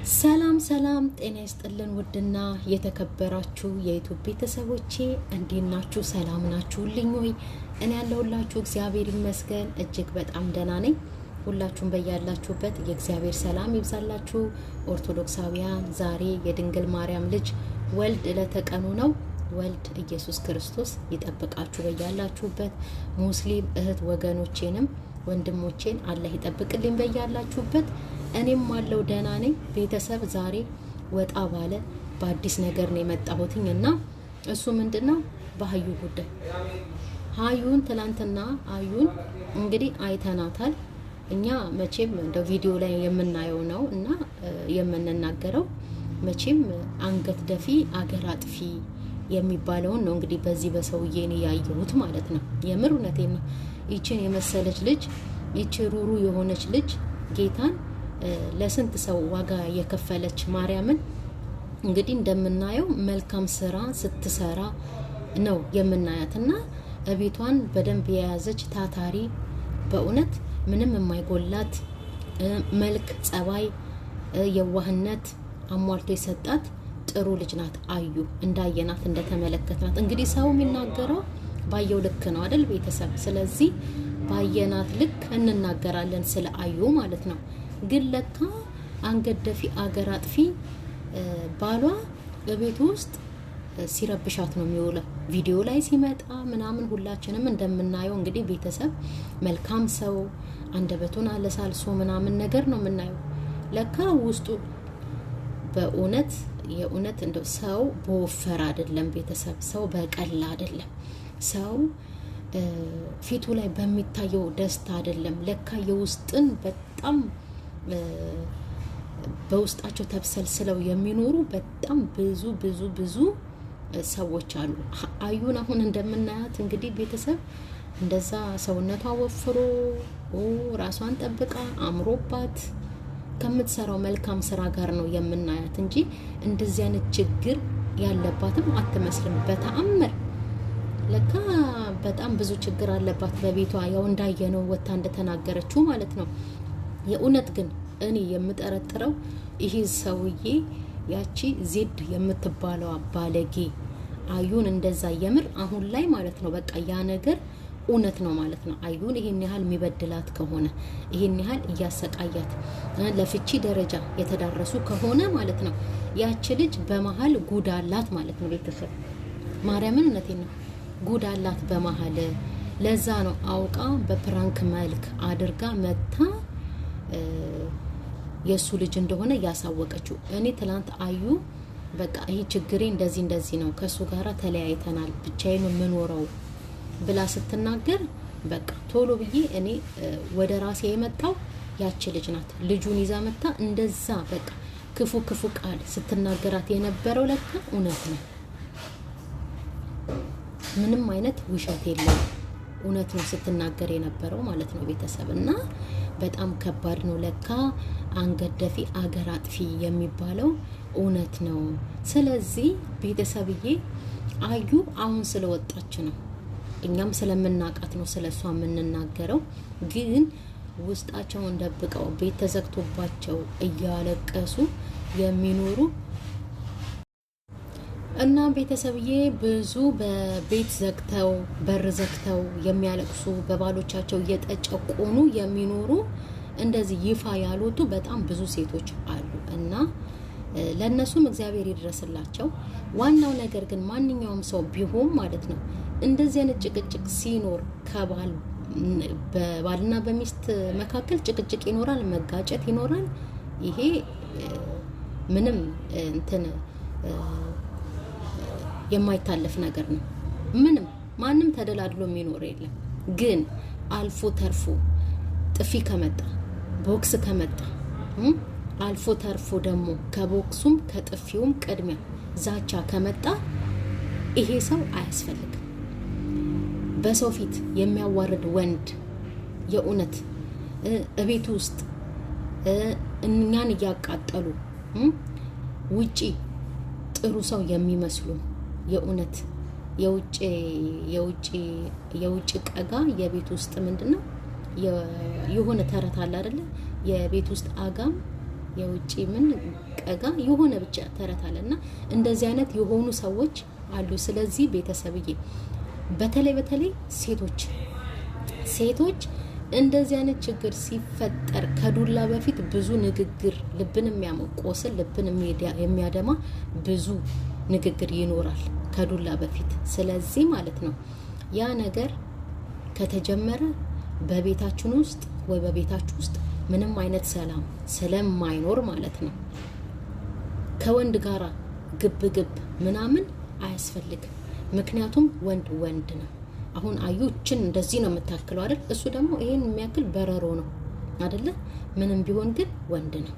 ሰላም ሰላም ጤና ይስጥልን ውድና የተከበራችሁ የዩቲዩብ ቤተሰቦቼ እንዴት ናችሁ? ሰላም ናችሁልኝ ወይ? እኔ ያለሁላችሁ እግዚአብሔር ይመስገን እጅግ በጣም ደህና ነኝ። ሁላችሁም በያላችሁበት የእግዚአብሔር ሰላም ይብዛላችሁ። ኦርቶዶክሳውያን ዛሬ የድንግል ማርያም ልጅ ወልድ ለተቀኑ ነው። ወልድ ኢየሱስ ክርስቶስ ይጠብቃችሁ በያላችሁበት። ሙስሊም እህት ወገኖቼንም ወንድሞቼን አላህ ይጠብቅልኝ በያላችሁበት። እኔም አለው ደህና ነኝ። ቤተሰብ ዛሬ ወጣ ባለ በአዲስ ነገር ነው የመጣሁትኝ እና እሱ ምንድነው በሀዩ ጉዳይ። ሀዩን ትላንትና አዩን እንግዲህ አይተናታል። እኛ መቼም እንደ ቪዲዮ ላይ የምናየው ነው እና የምንናገረው መቼም አንገት ደፊ አገር አጥፊ የሚባለውን ነው እንግዲህ በዚህ በሰውዬ ነው ያየሁት ማለት ነው። የምር እውነቴን ነው። ይችን የመሰለች ልጅ ይች ሩሩ የሆነች ልጅ ጌታን ለስንት ሰው ዋጋ የከፈለች ማርያምን እንግዲህ እንደምናየው መልካም ስራ ስትሰራ ነው የምናያትና እቤቷን በደንብ የያዘች ታታሪ፣ በእውነት ምንም የማይጎላት መልክ፣ ጸባይ፣ የዋህነት አሟልቶ የሰጣት ጥሩ ልጅ ናት አዩ። እንዳየናት እንደተመለከትናት እንግዲህ ሰው የሚናገረው ባየው ልክ ነው አይደል ቤተሰብ? ስለዚህ ባየናት ልክ እንናገራለን ስለ አዩ ማለት ነው። ግን ለካ አንገት ደፊ አገር አጥፊ ባሏ በቤት ውስጥ ሲረብሻት ነው የሚውለው። ቪዲዮ ላይ ሲመጣ ምናምን ሁላችንም እንደምናየው እንግዲህ ቤተሰብ መልካም ሰው አንደበቱን አለሳልሶ ምናምን ነገር ነው የምናየው። ለካ ውስጡ በእውነት የእውነት እንደው ሰው በወፈር አይደለም ቤተሰብ፣ ሰው በቀላ አይደለም፣ ሰው ፊቱ ላይ በሚታየው ደስታ አይደለም። ለካ የውስጥን በጣም በውስጣቸው ተብሰልስለው የሚኖሩ በጣም ብዙ ብዙ ብዙ ሰዎች አሉ። አዩን አሁን እንደምናያት እንግዲህ ቤተሰብ እንደዛ ሰውነቷ ወፍሮ ራሷን ጠብቃ አምሮባት ከምትሰራው መልካም ስራ ጋር ነው የምናያት እንጂ እንደዚህ አይነት ችግር ያለባትም አትመስልም በተአምር። ለካ በጣም ብዙ ችግር አለባት በቤቷ፣ ያው እንዳየነው ወታ እንደተናገረችው ማለት ነው። የእውነት ግን እኔ የምጠረጥረው ይሄ ሰውዬ ያቺ ዜድ የምትባለው ባለጌ አዩን እንደዛ የምር አሁን ላይ ማለት ነው በቃ ያ ነገር እውነት ነው ማለት ነው። አዩን ይሄን ያህል የሚበድላት ከሆነ ይሄን ያህል እያሰቃያት ለፍቺ ደረጃ የተዳረሱ ከሆነ ማለት ነው ያቺ ልጅ በመሀል ጉዳላት ማለት ነው ቤተሰብ። ማርያምን እውነቴን ነው ጉዳላት በመሀል። ለዛ ነው አውቃ በፕራንክ መልክ አድርጋ መታ የሱ ልጅ እንደሆነ ያሳወቀችው። እኔ ትላንት አዩ በቃ ይሄ ችግሬ እንደዚህ እንደዚህ ነው፣ ከሱ ጋራ ተለያይተናል፣ ብቻዬን የምኖረው ብላ ስትናገር በቃ ቶሎ ብዬ እኔ ወደ ራሴ የመጣው ያቺ ልጅ ናት። ልጁን ይዛ መታ እንደዛ በቃ ክፉ ክፉ ቃል ስትናገራት የነበረው ለካ እውነት ነው። ምንም አይነት ውሸት የለም፣ እውነት ነው ስትናገር የነበረው ማለት ነው ቤተሰብ። እና በጣም ከባድ ነው ለካ አንገት ደፊ አገር አጥፊ የሚባለው እውነት ነው። ስለዚህ ቤተሰብዬ አዩ አሁን ስለወጣች ነው እኛም ስለምናቃት ነው ስለሷ የምንናገረው። ግን ውስጣቸውን ደብቀው ቤት ተዘግቶባቸው እያለቀሱ የሚኖሩ እና ቤተሰብዬ ብዙ በቤት ዘግተው በር ዘግተው የሚያለቅሱ በባሎቻቸው እየተጨቆኑ የሚኖሩ እንደዚህ ይፋ ያልወጡ በጣም ብዙ ሴቶች አሉ እና ለነሱም እግዚአብሔር ይድረስላቸው። ዋናው ነገር ግን ማንኛውም ሰው ቢሆን ማለት ነው እንደዚህ አይነት ጭቅጭቅ ሲኖር ከባል በባልና በሚስት መካከል ጭቅጭቅ ይኖራል፣ መጋጨት ይኖራል። ይሄ ምንም እንትን የማይታለፍ ነገር ነው። ምንም ማንም ተደላድሎ የሚኖር የለም። ግን አልፎ ተርፎ ጥፊ ከመጣ ቦክስ ከመጣ አልፎ ተርፎ ደግሞ ከቦክሱም ከጥፊውም ቅድሚያ ዛቻ ከመጣ ይሄ ሰው አያስፈልግም። በሰው ፊት የሚያዋርድ ወንድ የእውነት እቤት ውስጥ እኛን እያቃጠሉ ውጪ ጥሩ ሰው የሚመስሉ የእውነት የውጭ ቀጋ የቤት ውስጥ ምንድነው የሆነ ተረት አለ አይደለ? የቤት ውስጥ አጋም የውጪ ምን ቀጋ የሆነ ብቻ ተረታለና እንደዚህ አይነት የሆኑ ሰዎች አሉ። ስለዚህ ቤተሰብዬ በተለይ ሴቶች እንደዚህ አይነት ችግር ሲፈጠር ከዱላ በፊት ብዙ ንግግር ልብን የሚያሞቆስል ልብን የሚያደማ ብዙ ንግግር ይኖራል ከዱላ በፊት። ስለዚህ ማለት ነው ያ ነገር ከተጀመረ በቤታችን ውስጥ ወይ በቤታችሁ ውስጥ ምንም አይነት ሰላም ስለማይኖር ማለት ነው ከወንድ ጋራ ግብ ምናምን አያስፈልግም። ምክንያቱም ወንድ ነው። አሁን አዩችን እንደዚህ ነው የምታክለው አይደል? እሱ ደግሞ ይሄን የሚያክል በረሮ ነው አይደለ? ምንም ቢሆን ግን ወንድ ነው።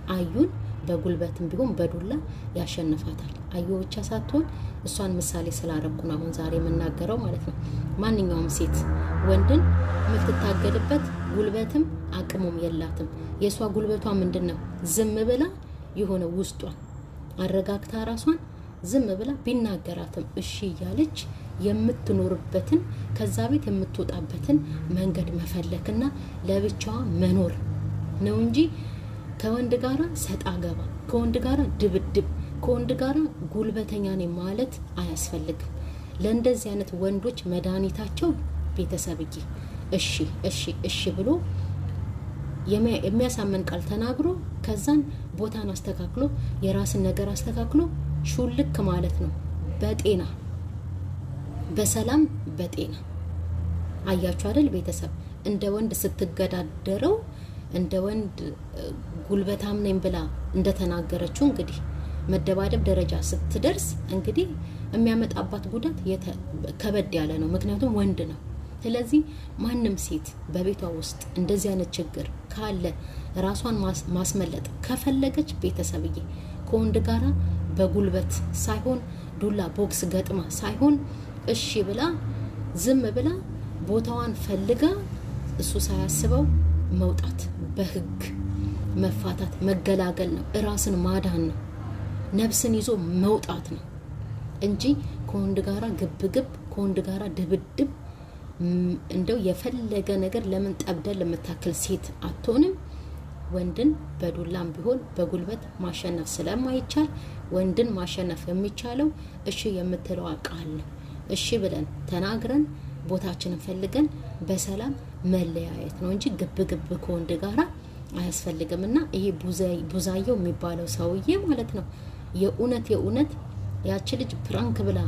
አዩን በጉልበትም ቢሆን በዱላ ያሸንፋታል። አዩ ብቻ ሳትሆን እሷን ምሳሌ ስላደረኩ ነው አሁን ዛሬ የምናገረው ማለት ነው። ማንኛውም ሴት ወንድን የምትታገልበት ጉልበትም አቅሙም የላትም። የሷ ጉልበቷ ምንድነው? ዝም ብላ የሆነ ውስጧን አረጋግታ ራሷን ዝም ብላ ቢናገራትም እሺ እያለች የምትኖርበትን ከዛ ቤት የምትወጣበትን መንገድ መፈለክና ለብቻዋ መኖር ነው እንጂ ከወንድ ጋራ ሰጣ ገባ፣ ከወንድ ጋራ ድብድብ፣ ከወንድ ጋራ ጉልበተኛ ነኝ ማለት አያስፈልግም። ለእንደዚህ አይነት ወንዶች መድኃኒታቸው ቤተሰብዬ እሺ ብሎ የሚያሳመን ቃል ተናግሮ ከዛን ቦታን አስተካክሎ የራስን ነገር አስተካክሎ ሹልክ ማለት ነው። በጤና በሰላም በጤና አያችሁ አይደል ቤተሰብ? እንደ ወንድ ስትገዳደረው እንደ ወንድ ጉልበታም ነኝ ብላ እንደተናገረችው እንግዲህ መደባደብ ደረጃ ስትደርስ እንግዲህ የሚያመጣባት ጉዳት ከበድ ያለ ነው። ምክንያቱም ወንድ ነው። ስለዚህ ማንም ሴት በቤቷ ውስጥ እንደዚህ አይነት ችግር ካለ ራሷን ማስመለጥ ከፈለገች ቤተሰብዬ ከወንድ ጋራ በጉልበት ሳይሆን ዱላ ቦክስ ገጥማ ሳይሆን እሺ ብላ ዝም ብላ ቦታዋን ፈልጋ እሱ ሳያስበው መውጣት፣ በህግ መፋታት መገላገል ነው። ራስን ማዳን ነው። ነፍስን ይዞ መውጣት ነው እንጂ ከወንድ ጋራ ግብግብ ከወንድ ጋራ ድብድብ እንደው የፈለገ ነገር ለምን ጠብደል ለምታክል ሴት አትሆንም። ወንድን በዱላም ቢሆን በጉልበት ማሸነፍ ስለማይቻል ወንድን ማሸነፍ የሚቻለው እሺ የምትለው ቃል ነው። እሺ ብለን ተናግረን ቦታችንን ፈልገን በሰላም መለያየት ነው እንጂ ግብግብ ከወንድ ጋራ አያስፈልግምና ይሄ ቡዛየው የሚባለው ሰውዬ ማለት ነው የእውነት ያቺ ልጅ ፕራንክ ብላ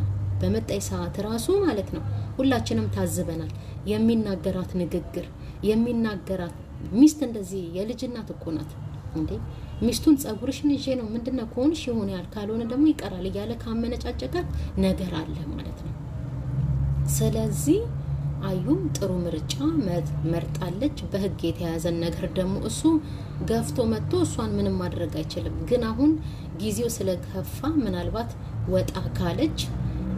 በመጣይ ሰዓት ራሱ ማለት ነው ሁላችንም ታዝበናል። የሚናገራት ንግግር የሚናገራት ሚስት እንደዚህ የልጅናት እኮ ናት እንዴ! ሚስቱን ጸጉርሽን ይዤ ነው ምንድነው ኮንሽ ይሆን ያል ካልሆነ ደግሞ ይቀራል እያለ ካመነጫጨቃት ነገር አለ ማለት ነው። ስለዚህ አዩም ጥሩ ምርጫ መርጣለች። በህግ የተያዘን ነገር ደግሞ እሱ ገፍቶ መጥቶ እሷን ምንም ማድረግ አይችልም። ግን አሁን ጊዜው ስለከፋ ምናልባት ወጣ ካለች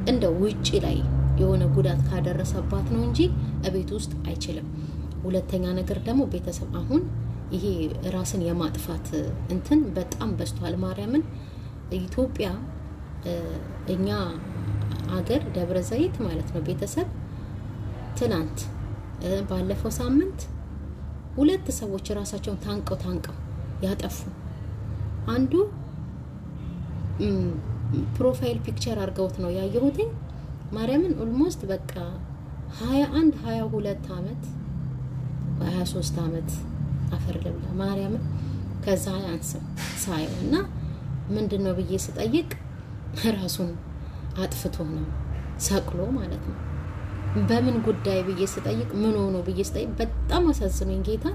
እንደ ውጪ ላይ የሆነ ጉዳት ካደረሰባት ነው እንጂ እቤት ውስጥ አይችልም። ሁለተኛ ነገር ደግሞ ቤተሰብ አሁን ይሄ ራስን የማጥፋት እንትን በጣም በስቷል። ማርያምን ኢትዮጵያ እኛ አገር ደብረ ዘይት ማለት ነው ቤተሰብ ትናንት ባለፈው ሳምንት 2 ሰዎች ራሳቸውን ታንቀው ያጠፉ። አንዱ ፕሮፋይል ፒክቸር አርገውት ነው ያየሁት። ማርያምን ኦልሞስት በቃ 21 22 አመት 23 አመት አፈር ለብላ ማርያምን ከዛ ያንሰው ሳይውና ምንድነው ብዬ ስጠይቅ ራሱን አጥፍቶ ነው ሰቅሎ ማለት ነው። በምን ጉዳይ ብዬ ስጠይቅ ምን ሆኖ ብዬ ስጠይቅ በጣም አሳዝነኝ ጌታ።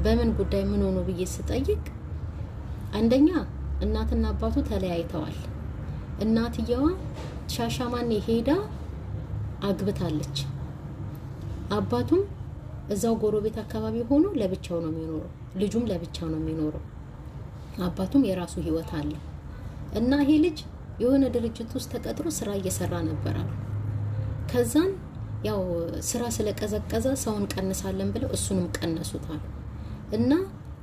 በምን ጉዳይ ምን ሆኖ ብዬ ስጠይቅ አንደኛ እናትና አባቱ ተለያይተዋል። እናትየዋ ሻሻማኔ ሄዳ አግብታለች። አባቱም እዛው ጎረቤት አካባቢ ሆኖ ለብቻው ነው የሚኖረው። ልጁም ለብቻው ነው የሚኖረው። አባቱም የራሱ ህይወት አለ እና ይሄ ልጅ የሆነ ድርጅት ውስጥ ተቀጥሮ ስራ እየሰራ ነበር አሉ። ከዛን ያው ስራ ስለቀዘቀዘ ሰውን ቀንሳለን ብለው እሱንም ቀነሱታል እና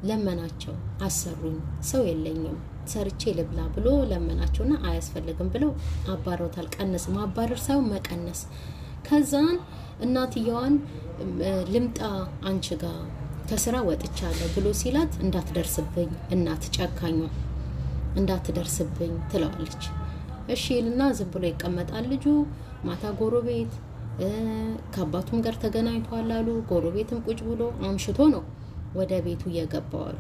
ለመናቸው። አሰሩኝ፣ ሰው የለኝም ሰርቼ ልብላ ብሎ ለመናቸውና አያስፈልግም ብለው አባረውታል። ቀነስ ማባረር ሳይሆን መቀነስ። ከዛን እናትየዋን ልምጣ አንቺ ጋር ከስራ ወጥቻለሁ ብሎ ሲላት እንዳትደርስብኝ እናት ጨካኙ እንዳትደርስብኝ ትለዋለች። እሺ ይልና ዝም ብሎ ይቀመጣል ልጁ። ማታ ጎረቤት ከአባቱም ጋር ተገናኝቷል አሉ። ጎረቤትም ቁጭ ብሎ አምሽቶ ነው ወደ ቤቱ የገባው አሉ።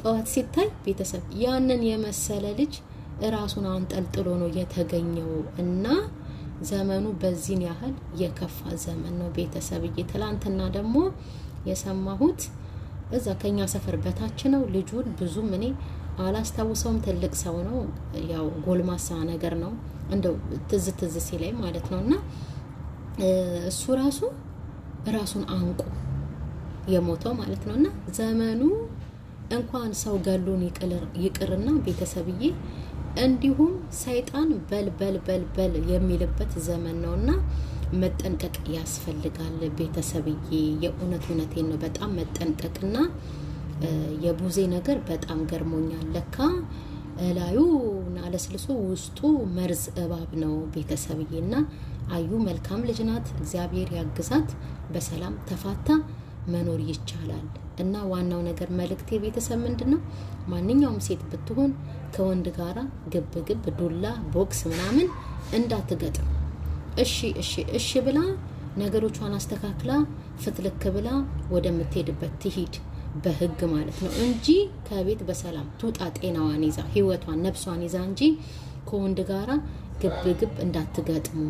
ጠዋት ሲታይ ቤተሰብ ያንን የመሰለ ልጅ ራሱን አንጠልጥሎ ነው የተገኘው። እና ዘመኑ በዚህን ያህል የከፋ ዘመን ነው ቤተሰብዬ። ትላንትና ደግሞ የሰማሁት እዛ ከኛ ሰፈር በታች ነው። ልጁን ብዙም እኔ አላስታውሰውም። ትልቅ ሰው ነው ያው ጎልማሳ ነገር ነው እንደው ትዝ ሲለኝ ማለት ነውና እሱ ራሱን አንቆ የሞተው ማለት ነውና ዘመኑ እንኳን ሰው ገሉን ይቅርና ቤተሰብዬ እንዲሁም ሰይጣን በል የሚልበት ዘመን ነውና መጠንቀቅ ያስፈልጋል ቤተሰብዬ። የእውነቴን ነው በጣም መጠንቀቅና የቡዜ ነገር በጣም ገርሞኛል። ለካ ላዩ አለስልሶ ውስጡ መርዝ እባብ ነው ቤተሰብዬና አዩ መልካም ልጅ ናት። እግዚአብሔር ያግዛት። በሰላም ተፋታ መኖር ይቻላል። እና ዋናው ነገር መልእክቴ ቤተሰብ ምንድነው? ማንኛውም ሴት ብትሆን ከወንድ ጋራ ግብ ዱላ ቦክስ ምናምን እንዳትገጥም። እሺ ብላ ነገሮቿን አስተካክላ ፍትልክ ብላ ወደምትሄድበት ትሂድ በህግ ማለት ነው እንጂ ከቤት በሰላም ትውጣ ጤናዋን ይዛ ህይወቷን ነፍሷን ይዛ እንጂ ከወንድ ጋራ ግብ እንዳትገጥሙ።